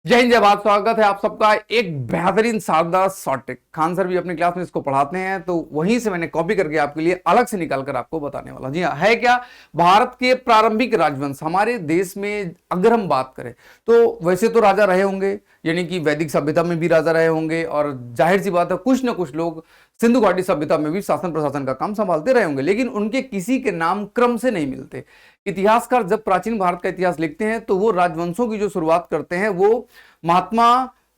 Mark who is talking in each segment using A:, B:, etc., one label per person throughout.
A: जय हिंद जय भारत। स्वागत है आप सबका एक बेहतरीन शानदार शॉर्ट ट्रिक। खान सर भी अपनी क्लास में इसको पढ़ाते हैं, तो वहीं से मैंने कॉपी करके आपके लिए अलग से निकालकर आपको बताने वाला। जी हाँ, है क्या? भारत के प्रारंभिक राजवंश। हमारे देश में अगर हम बात करें तो वैसे तो राजा रहे होंगे, यानी कि वैदिक सभ्यता में भी राजा रहे होंगे, और जाहिर सी बात है कुछ ना कुछ लोग सिंधु घाटी सभ्यता में भी शासन प्रशासन का काम संभालते रहे होंगे, लेकिन उनके किसी के नाम क्रम से नहीं मिलते। इतिहासकार जब प्राचीन भारत का इतिहास लिखते हैं तो वो राजवंशों की जो शुरुआत करते हैं वो महात्मा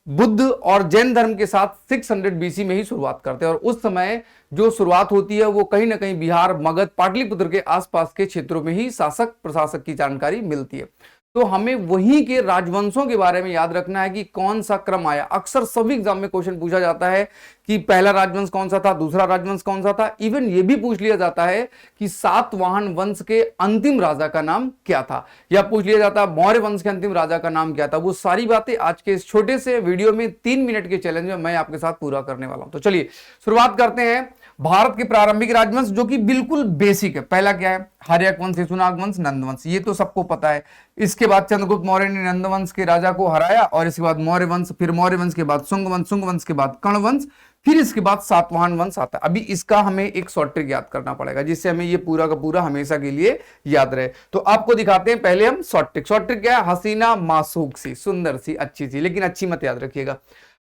A: बुद्ध और जैन धर्म के साथ 600 बीसी में ही शुरुआत करते हैं। और उस समय जो शुरुआत होती है वो कहीं ना कहीं बिहार, मगध, पाटलिपुत्र के आसपास के क्षेत्रों में ही शासक प्रशासक की जानकारी मिलती है। तो हमें वहीं के राजवंशों के बारे में याद रखना है कि कौन सा क्रम आया। अक्सर सभी एग्जाम में क्वेश्चन पूछा जाता है कि पहला राजवंश कौन सा था, दूसरा राजवंश कौन सा था। इवन ये भी पूछ लिया जाता है कि सातवाहन वंश के अंतिम राजा का नाम क्या था, या पूछ लिया जाता है मौर्य वंश के अंतिम राजा का नाम क्या था। वो सारी बातें आज के इस छोटे से वीडियो में 3 मिनट के चैलेंज में मैं आपके साथ पूरा करने वाला हूं। तो चलिए शुरुआत करते हैं। भारत के प्रारंभिक राजवंश जो कि बिल्कुल बेसिक है। पहला क्या है? हर्यक वंश, शिशुनाग वंश, नंद वंश। ये तो सबको पता है। इसके बाद चंद्रगुप्त मौर्य ने नंद वंश के राजा को हराया, और इसके बाद मौर्य वंश, फिर मौर्य वंश के बाद शुंग वंश, शुंग वंश के बाद कर्ण वंश, फिर इसके बाद सातवाहन वंश आता है। अभी इसका हमें एक शॉर्ट ट्रिक याद करना पड़ेगा जिससे हमें ये पूरा का पूरा हमेशा के लिए याद रहे। तो आपको दिखाते हैं पहले हम शॉर्ट ट्रिक। शॉर्ट ट्रिक क्या है? हसीना मासूक सी, सुंदर सी, अच्छी सी, लेकिन अच्छी मत याद रखिएगा।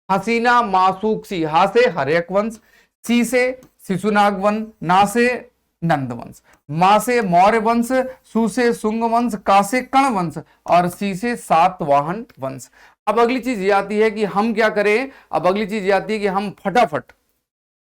A: हसीना मासूक सी। हा से हर्यक वंश, सी से शिशुनाग वंश, ना से नंद वंश, मा से मौर्य वंश, सु से शुंग वंश, का से कर्ण वंश, और सी से सातवाहन वंश। अब अगली चीज ये आती है कि हम क्या करें। अब अगली चीज ये आती है कि हम फटाफट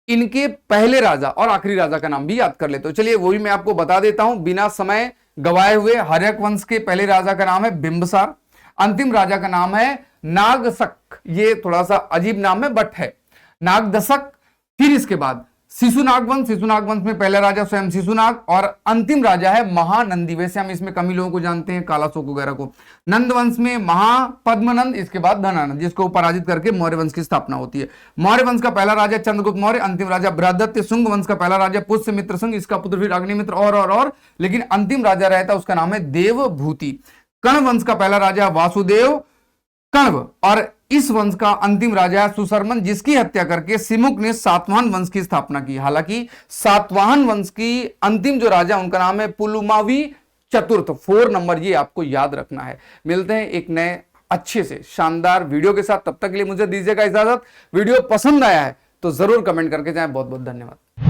A: इनके पहले राजा और आखिरी राजा का नाम भी याद कर लेते हो। चलिए वो भी मैं आपको बता देता हूं बिना समय गवाए हुए। हर्यक वंश के पहले राजा का नाम है बिंबसार, अंतिम राजा का नाम है नागशक। ये थोड़ा सा अजीब नाम है बट है नागदशक। फिर इसके बाद शिशुनाग वंश। शिशुनाग वंश में पहला राजा स्वयं शिशुनाग, और अंतिम राजा है महानंदी। वैसे हम इसमें कमी लोगों को जानते हैं, कालाशोक वगैरह को। नंद वंश में महापद्मनंद, इसके बाद धनानंद, जिसको पराजित करके मौर्य वंश की स्थापना होती है। मौर्य वंश का पहला राजा चंद्रगुप्त मौर्य, अंतिम राजा बृहदत्त। शुंग वंश का पहला राजा पुष्यमित्र शुंग, इसका पुत्र फिर अग्निमित्र, और लेकिन अंतिम राजा रहता उसका नाम है देवभूति। कर्ण वंश का पहला राजा वासुदेव कण्व, और इस वंश का अंतिम राजा सुशर्मन, जिसकी हत्या करके सिमुक ने सातवाहन वंश की स्थापना की। हालांकि सातवाहन वंश की अंतिम जो राजा उनका नाम है पुलुमावी चतुर्थ। 4 नंबर ये आपको याद रखना है। मिलते हैं एक नए अच्छे से शानदार वीडियो के साथ। तब तक के लिए मुझे दीजिएगा इजाजत। वीडियो पसंद आया है तो जरूर कमेंट करके जाएं। बहुत बहुत धन्यवाद।